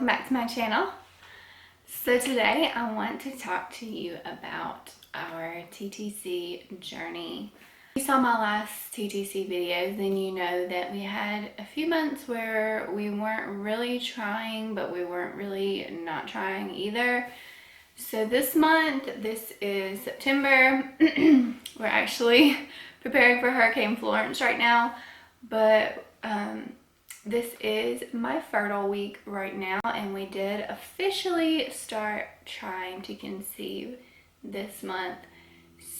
welcome back to my channel. So today I want to talk to you about our TTC journey. If you saw my last TTC videos, then you know that we had a few months where we weren't really trying, but we weren't really not trying either. So this month, this is September, we're actually preparing for Hurricane Florence right now, but this is my fertile week right now, and we did officially start trying to conceive this month.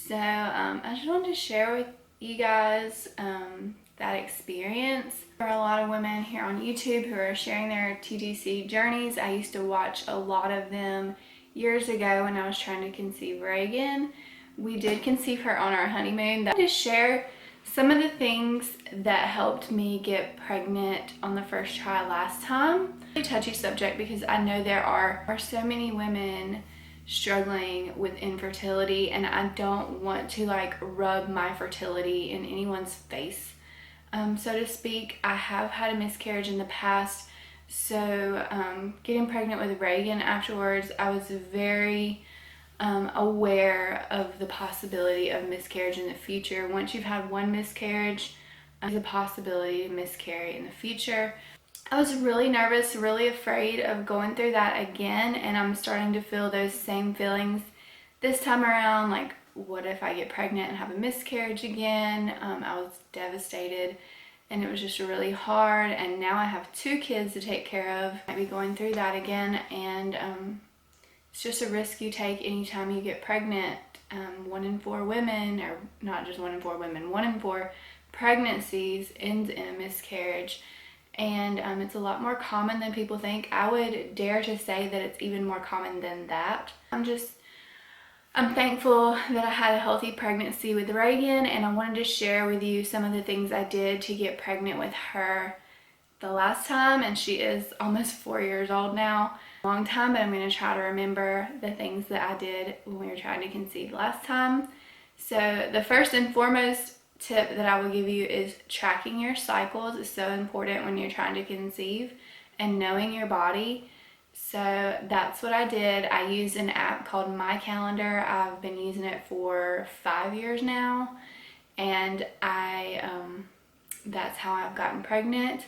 So I just wanted to share with you guys that experience. There are a lot of women here on YouTube who are sharing their TTC journeys. I used to watch a lot of them years ago when I was trying to conceive Reagan. We did conceive her on our honeymoon. I wanted to share some of the things that helped me get pregnant on the first try last time. It's a touchy subject because I know there are so many women struggling with infertility, and I don't want to like rub my fertility in anyone's face, so to speak. I have had a miscarriage in the past, so getting pregnant with Reagan afterwards, I was very aware of the possibility of miscarriage in the future. Once you've had one miscarriage, there's a possibility to miscarry in the future. I was really nervous, really afraid of going through that again, and I'm starting to feel those same feelings this time around. Like, what if I get pregnant and have a miscarriage again? I was devastated, and it was just really hard, and now I have 2 kids to take care of. I might be going through that again, and it's just a risk you take anytime you get pregnant. 1 in 4 women, or not just 1 in 4 women, 1 in 4 pregnancies ends in a miscarriage. And it's a lot more common than people think. I would dare to say that it's even more common than that. I'm thankful that I had a healthy pregnancy with Reagan, and I wanted to share with you some of the things I did to get pregnant with her the last time, and she is almost 4 years old now. Long time, but I'm going to try to remember the things that I did when we were trying to conceive last time. So the first and foremost tip that I will give you is tracking your cycles is so important when you're trying to conceive, and knowing your body. So that's what I did. I used an app called My Calendar. I've been using it for 5 years now, and that's how I've gotten pregnant.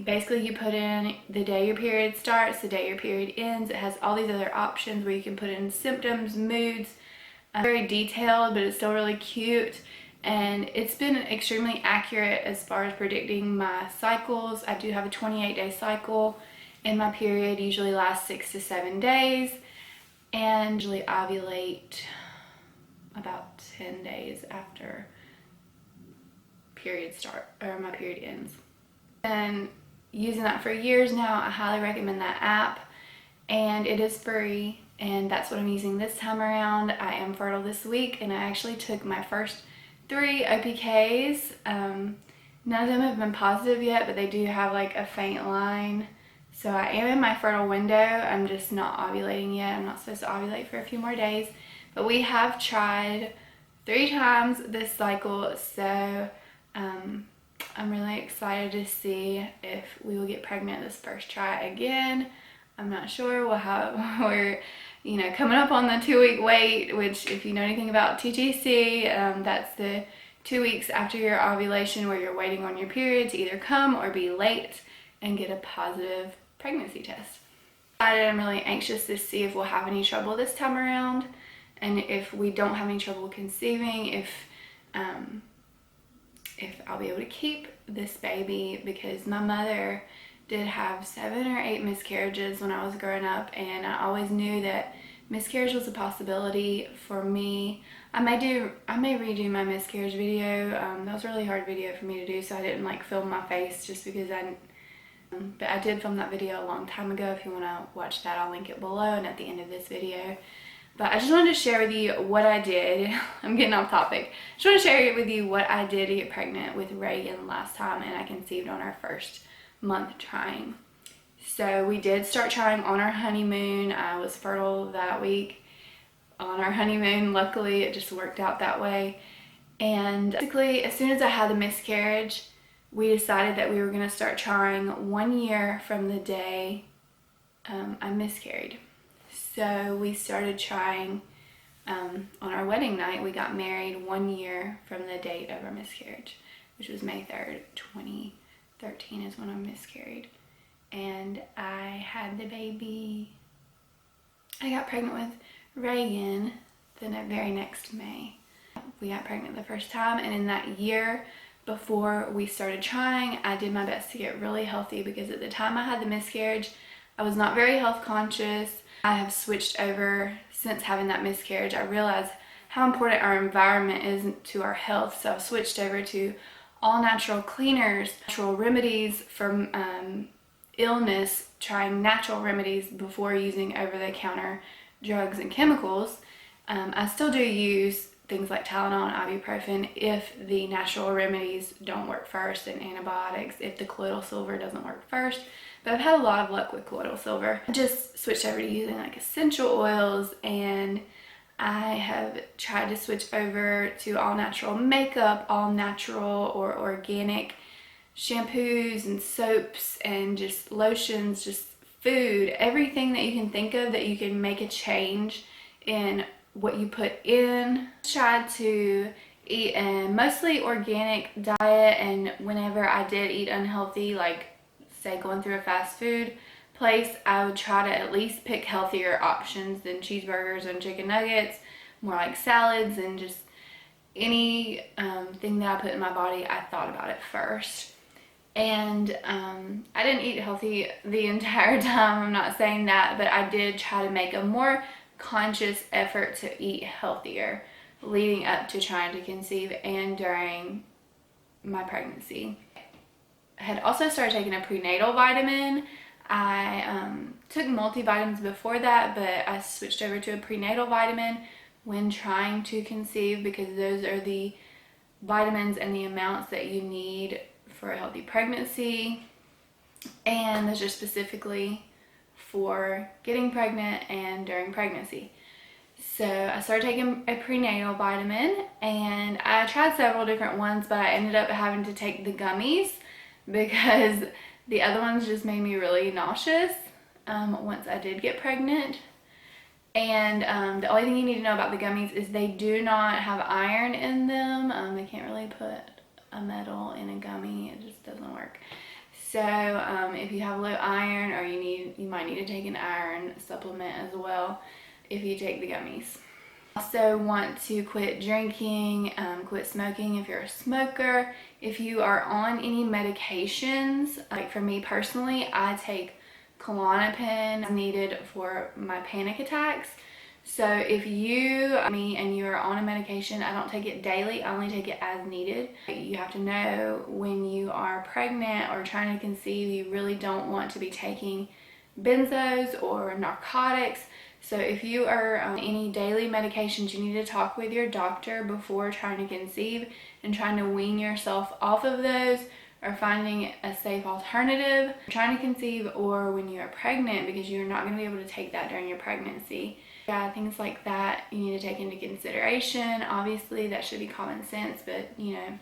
Basically, you put in the day your period starts, the day your period ends. It has all these other options where you can put in symptoms, moods. Very detailed, but it's still really cute. And it's been extremely accurate as far as predicting my cycles. I do have a 28-day cycle, and my period usually lasts 6 to 7 days. And usually ovulate about 10 days after period start, or my period ends. And using that for years now, I highly recommend that app, and it is free, and that's what I'm using this time around. I am fertile this week, and I actually took my first 3 OPKs. None of them have been positive yet, but they do have like a faint line. So I am in my fertile window. I'm just not ovulating yet. I'm not supposed to ovulate for a few more days, but we have tried 3 times this cycle, so I'm really excited to see if we will get pregnant this first try again. I'm not sure. We're coming up on the 2-week wait, which, if you know anything about TTC, that's the 2 weeks after your ovulation where you're waiting on your period to either come or be late and get a positive pregnancy test. I'm really anxious to see if we'll have any trouble this time around, and if we don't have any trouble conceiving, if I'll be able to keep this baby, because my mother did have 7 or 8 miscarriages when I was growing up, and I always knew that miscarriage was a possibility for me. I may redo my miscarriage video. That was a really hard video for me to do, so I didn't like film my face just because but I did film that video a long time ago. If you want to watch that, I'll link it below and at the end of this video. But I just wanted to share with you what I did. I'm getting off topic. I just want to share with you what I did to get pregnant with Reagan last time, and I conceived on our first month trying. So we did start trying on our honeymoon. I was fertile that week on our honeymoon. Luckily, it just worked out that way. And basically, as soon as I had the miscarriage, we decided that we were going to start trying 1 year from the day I miscarried. So we started trying on our wedding night. We got married 1 year from the date of our miscarriage, which was May 3rd, 2013 is when I miscarried. And I had the baby. I got pregnant with Reagan the very next May. We got pregnant the first time, and in that year before we started trying, I did my best to get really healthy, because at the time I had the miscarriage, I was not very health conscious. I have switched over since having that miscarriage. I realized how important our environment is to our health, so I've switched over to all natural cleaners, natural remedies for illness, trying natural remedies before using over-the-counter drugs and chemicals. I still do use things like Tylenol and ibuprofen if the natural remedies don't work first, and antibiotics if the colloidal silver doesn't work first. But I've had a lot of luck with colloidal silver. I just switched over to using like essential oils, and I have tried to switch over to all natural makeup, all natural or organic shampoos and soaps and just lotions, just food, everything that you can think of that you can make a change in what you put in. Tried to eat a mostly organic diet, and whenever I did eat unhealthy, like say going through a fast food place, I would try to at least pick healthier options than cheeseburgers and chicken nuggets, more like salads, and just any thing that I put in my body, I thought about it first. And I didn't eat healthy the entire time, I'm not saying that, but I did try to make a more conscious effort to eat healthier leading up to trying to conceive and during my pregnancy. I had also started taking a prenatal vitamin. I took multivitamins before that, but I switched over to a prenatal vitamin when trying to conceive, because those are the vitamins and the amounts that you need for a healthy pregnancy, and those are specifically for getting pregnant and during pregnancy. So I started taking a prenatal vitamin, and I tried several different ones, but I ended up having to take the gummies because the other ones just made me really nauseous once I did get pregnant. And the only thing you need to know about the gummies is they do not have iron in them. They can't really put a metal in a gummy, it just doesn't work. So if you have low iron, or you might need to take an iron supplement as well if you take the gummies. Also want to quit drinking, quit smoking if you're a smoker. If you are on any medications, like for me personally, I take Klonopin needed for my panic attacks. So if and you're on a medication, I don't take it daily, I only take it as needed. You have to know when you are pregnant or trying to conceive, you really don't want to be taking benzos or narcotics. So if you are on any daily medications, you need to talk with your doctor before trying to conceive and trying to wean yourself off of those, or finding a safe alternative trying to conceive or when you are pregnant, because you're not going to be able to take that during your pregnancy. Yeah, things like that you need to take into consideration. Obviously that should be common sense, but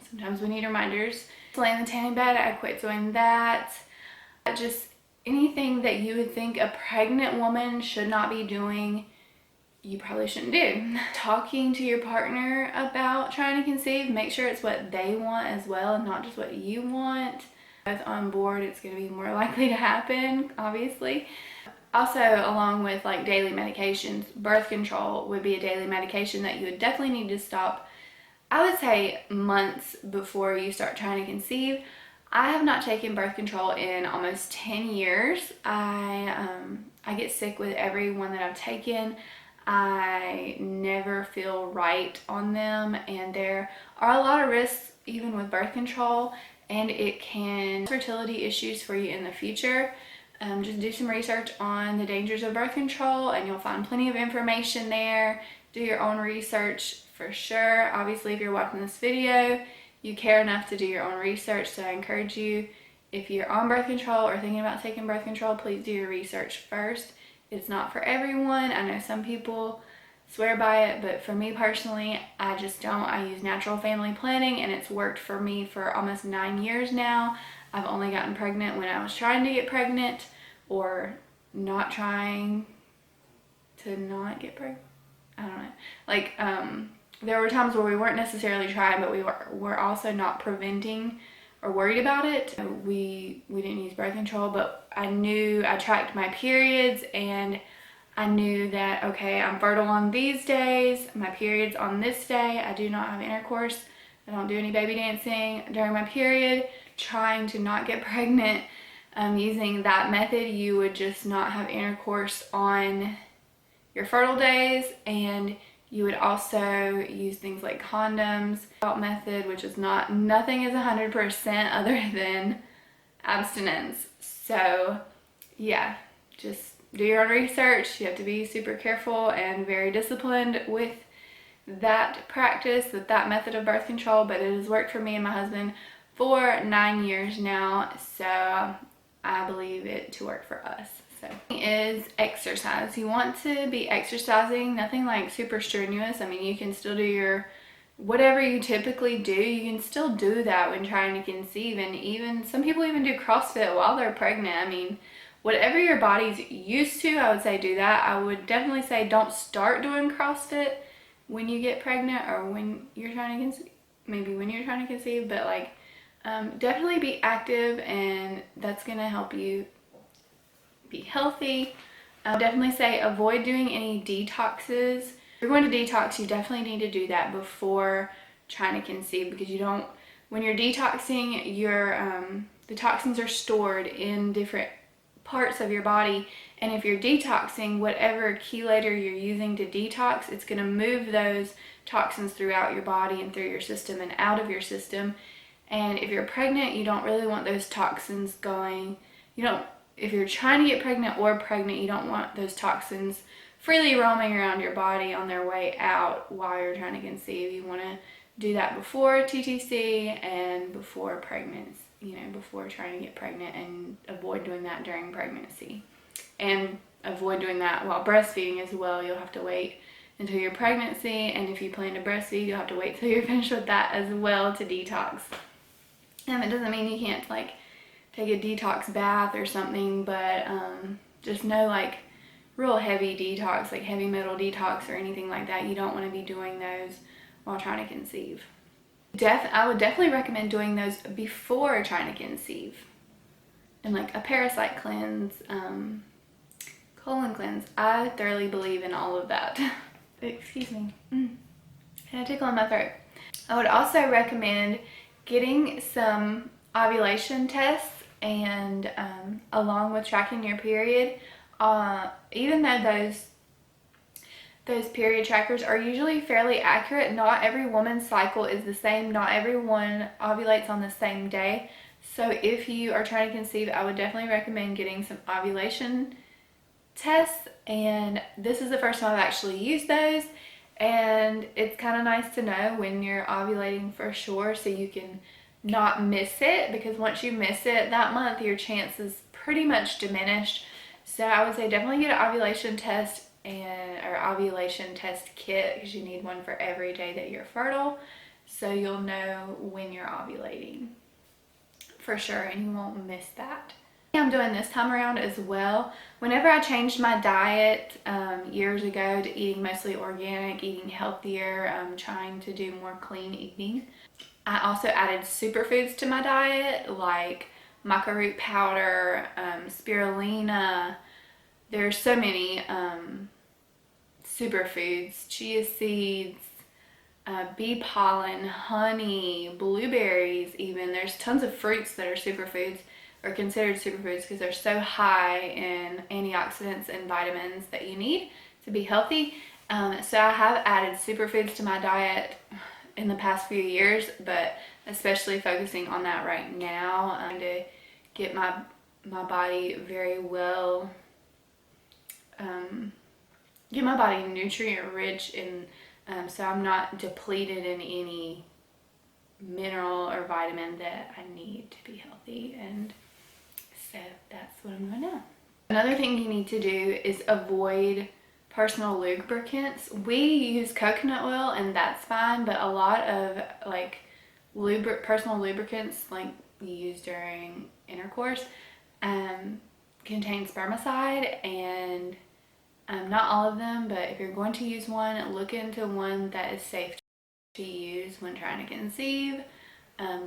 sometimes we need reminders. Laying in the tanning bed, I quit doing that. Just anything that you would think a pregnant woman should not be doing, you probably shouldn't do. Talking to your partner about trying to conceive, make sure it's what they want as well, and not just what you want. Both on board, it's going to be more likely to happen, obviously. Also, along with like daily medications, birth control would be a daily medication that you would definitely need to stop, I would say, months before you start trying to conceive. I have not taken birth control in almost 10 years. I get sick with every one that I've taken. I never feel right on them, and there are a lot of risks even with birth control, and it can cause fertility issues for you in the future. Just do some research on the dangers of birth control, and you'll find plenty of information there. Do your own research for sure. Obviously, if you're watching this video, you care enough to do your own research, so I encourage you, if you're on birth control or thinking about taking birth control, please do your research first. It's not for everyone. I know some people swear by it, but for me personally, I just don't. I use natural family planning, and it's worked for me for almost 9 years now. I've only gotten pregnant when I was trying to get pregnant, or not trying to not get pregnant. I don't know. Like, there were times where we weren't necessarily trying, but we're also not preventing or worried about it. We didn't use birth control, but I tracked my periods, and I knew that, okay, I'm fertile on these days, my period's on this day, I do not have intercourse, I don't do any baby dancing during my period, trying to not get pregnant. Using that method, you would just not have intercourse on your fertile days, and you would also use things like condoms. Method, which is nothing is 100% other than abstinence. So yeah, just do your own research. You have to be super careful and very disciplined with that practice, with that method of birth control, but it has worked for me and my husband for 9 years now, so I believe it to work for us. So is exercise. You want to be exercising, nothing like super strenuous. I mean, you can still do your whatever you typically do, you can still do that when trying to conceive, and even some people even do CrossFit while they're pregnant. I mean, whatever your body's used to, I would say do that. I would definitely say don't start doing CrossFit when you get pregnant or when you're trying to conceive, maybe when you're trying to conceive, but like definitely be active, and that's gonna help you be healthy. I would definitely say avoid doing any detoxes. If you're going to detox, you definitely need to do that before trying to conceive, because you don't, when you're detoxing, the toxins are stored in different parts of your body, and if you're detoxing, whatever chelator you're using to detox, it's going to move those toxins throughout your body and through your system and out of your system. And if you're pregnant, you don't really want those toxins going, if you're trying to get pregnant or pregnant, you don't want those toxins freely roaming around your body on their way out while you're trying to conceive. You want to do that before TTC and before pregnancy, before trying to get pregnant, and avoid doing that during pregnancy. And avoid doing that while breastfeeding as well. You'll have to wait until your pregnancy, and if you plan to breastfeed, you'll have to wait till you're finished with that as well to detox. It doesn't mean you can't like take a detox bath or something, but just no like real heavy detox, like heavy metal detox or anything like that. You don't want to be doing those while trying to conceive. I would definitely recommend doing those before trying to conceive, and like a parasite cleanse, colon cleanse. I thoroughly believe in all of that. Excuse me. Had a tickle in my throat. I would also recommend getting some ovulation tests, and along with tracking your period, even though those period trackers are usually fairly accurate, not every woman's cycle is the same. Not everyone ovulates on the same day. So if you are trying to conceive, I would definitely recommend getting some ovulation tests, and this is the first time I've actually used those, and it's kind of nice to know when you're ovulating for sure, so you can not miss it, because once you miss it that month, your chances pretty much diminished. So I would say definitely get an ovulation test or ovulation test kit, because you need one for every day that you're fertile, so you'll know when you're ovulating for sure, and you won't miss that. I'm doing this time around as well. Whenever I changed my diet years ago to eating mostly organic, eating healthier, trying to do more clean eating, I also added superfoods to my diet, like maca root powder, spirulina. There's so many superfoods, chia seeds, bee pollen, honey, blueberries even. There's tons of fruits that are superfoods, or considered superfoods, because they're so high in antioxidants and vitamins that you need to be healthy. So I have added superfoods to my diet in the past few years, but especially focusing on that right now, to get my body very well, get my body nutrient rich, and so I'm not depleted in any mineral or vitamin that I need to be healthy. And so that's what I'm doing now. Another thing you need to do is avoid personal lubricants. We use coconut oil, and that's fine, but a lot of like personal lubricants like you use during intercourse contain spermicide, and not all of them, but if you're going to use one, look into one that is safe to use when trying to conceive.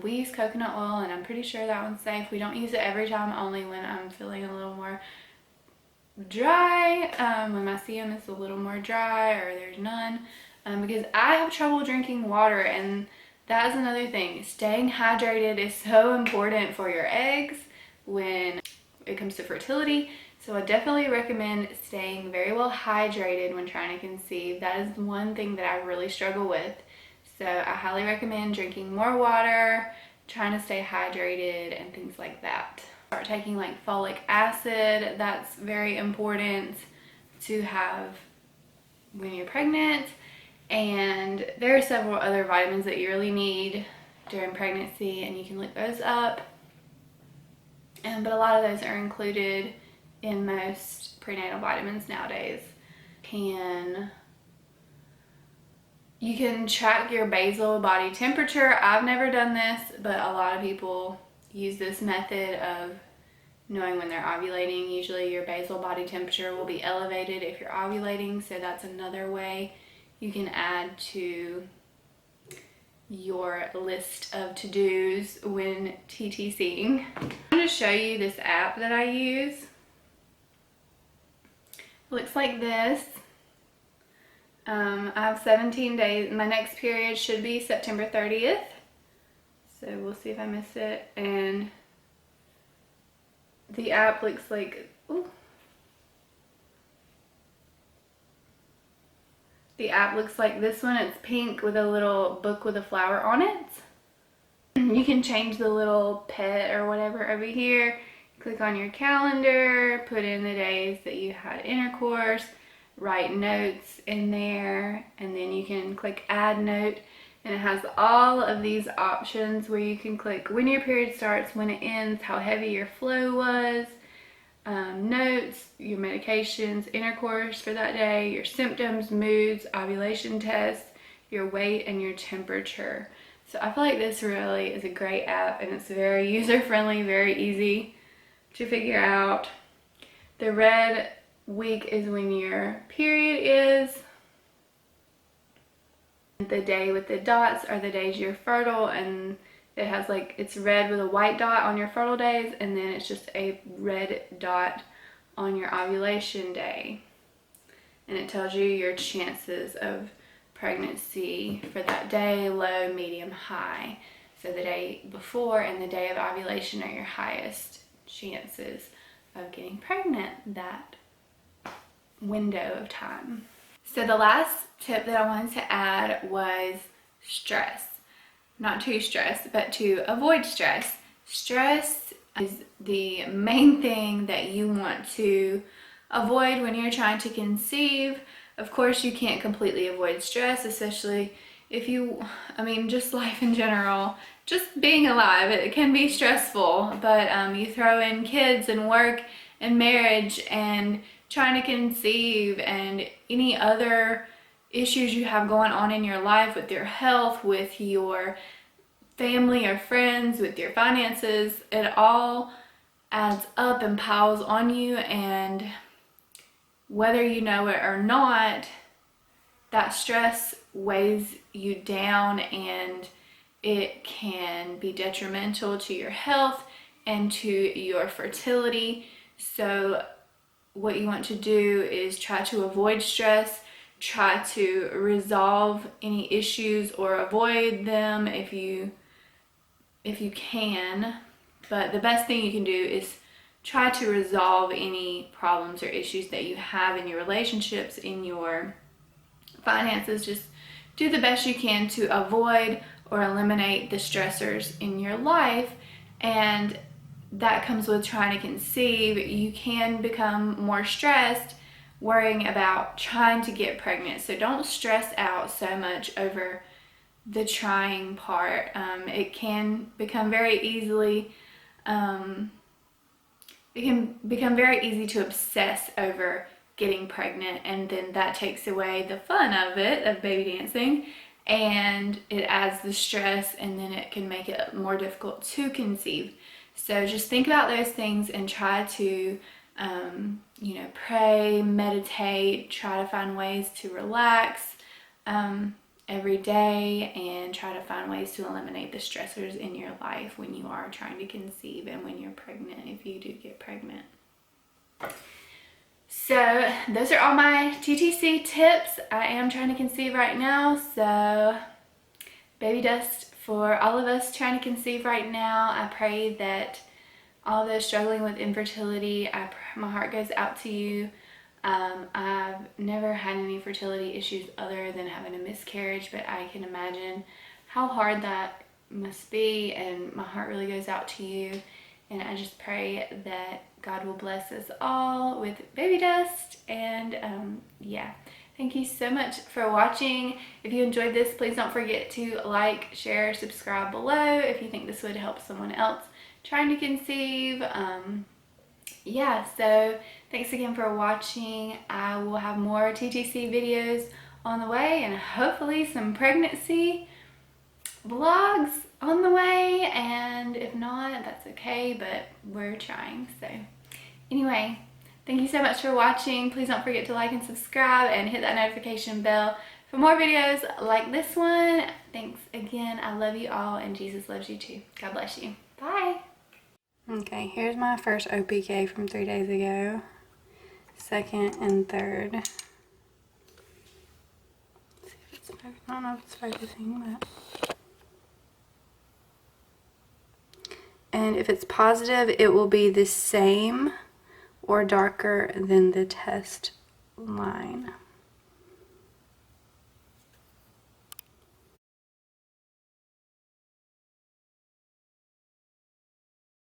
We use coconut oil, and I'm pretty sure that one's safe. We don't use it every time, only when I'm feeling a little more dry, when my CM is a little more dry or there's none, because I have trouble drinking water, and that is another thing. Staying hydrated is so important for your eggs when it comes to fertility. So I definitely recommend staying very well hydrated when trying to conceive. That is one thing that I really struggle with. So I highly recommend drinking more water, trying to stay hydrated, and things like that. Start taking like folic acid. That's very important to have when you're pregnant. And there are several other vitamins that you really need during pregnancy, and you can look those up. But a lot of those are included in most prenatal vitamins nowadays. You can track your basal body temperature. I've never done this, but a lot of people use this method of knowing when they're ovulating. Usually your basal body temperature will be elevated if you're ovulating, so that's another way you can add to your list of to-dos when TTCing. I'm going to show you this app that I use. Looks like this. I have 17 days. My next period should be September 30th. So we'll see if I miss it. And the app looks like, ooh. The app looks like this one. It's pink with a little book with a flower on it. You can change the little pet or whatever over here. Click on your calendar, put in the days that you had intercourse, write notes in there, and then you can click add note, and it has all of these options where you can click when your period starts, when it ends, how heavy your flow was, notes, your medications, intercourse for that day, your symptoms, moods, ovulation tests, your weight, and your temperature. So I feel like this really is a great app, and it's very user-friendly, very easy to figure out. The red week is when your period is. The day with the dots are the days you're fertile, and it has like, it's red with a white dot on your fertile days, and then it's just a red dot on your ovulation day. And it tells you your chances of pregnancy for that day: low, medium, high. So the day before and the day of ovulation are your highest chances of getting pregnant that window of time. So the last tip that I wanted to add was stress. Not to stress, but to avoid stress. Stress is the main thing that you want to avoid when you're trying to conceive. Of course, you can't completely avoid stress, especially if just life in general. Just being alive, it can be stressful, but you throw in kids and work and marriage and trying to conceive and any other issues you have going on in your life with your health, with your family or friends, with your finances, it all adds up and piles on you, and whether you know it or not, that stress weighs you down, and it can be detrimental to your health and to your fertility. So what you want to do is try to avoid stress, try to resolve any issues or avoid them if you can. But the best thing you can do is try to resolve any problems or issues that you have in your relationships, in your finances. Just do the best you can to avoid or eliminate the stressors in your life, and that comes with trying to conceive. You can become more stressed worrying about trying to get pregnant, so don't stress out so much over the trying part. It can become very easily to obsess over getting pregnant, and then that takes away the fun of it, of baby dancing, and it adds the stress, and then it can make it more difficult to conceive. So just think about those things and try to you know, pray, meditate, try to find ways to relax every day, and try to find ways to eliminate the stressors in your life when you are trying to conceive and when you're pregnant, if you do get pregnant. So those are all my TTC tips. I am trying to conceive right now, so baby dust for all of us trying to conceive right now. I pray that all those struggling with infertility, my heart goes out to you. I've never had any fertility issues other than having a miscarriage, but I can imagine how hard that must be, and my heart really goes out to you. And I just pray that God will bless us all with baby dust. And yeah, thank you so much for watching. If you enjoyed this, please don't forget to like, share, subscribe below if you think this would help someone else trying to conceive. Yeah, so thanks again for watching. I will have more TTC videos on the way, and hopefully some pregnancy vlogs on the way, and if not, that's okay, but we're trying. So anyway, thank you so much for watching. Please don't forget to like and subscribe and hit that notification bell for more videos like this one. Thanks again. I love you all, and Jesus loves you too. God bless you. Bye. Okay, here's my first OPK from 3 days ago. Second and third. Let's see if it's focusing. I don't know if it's focusing, but. And if it's positive, it will be the same or darker than the test line.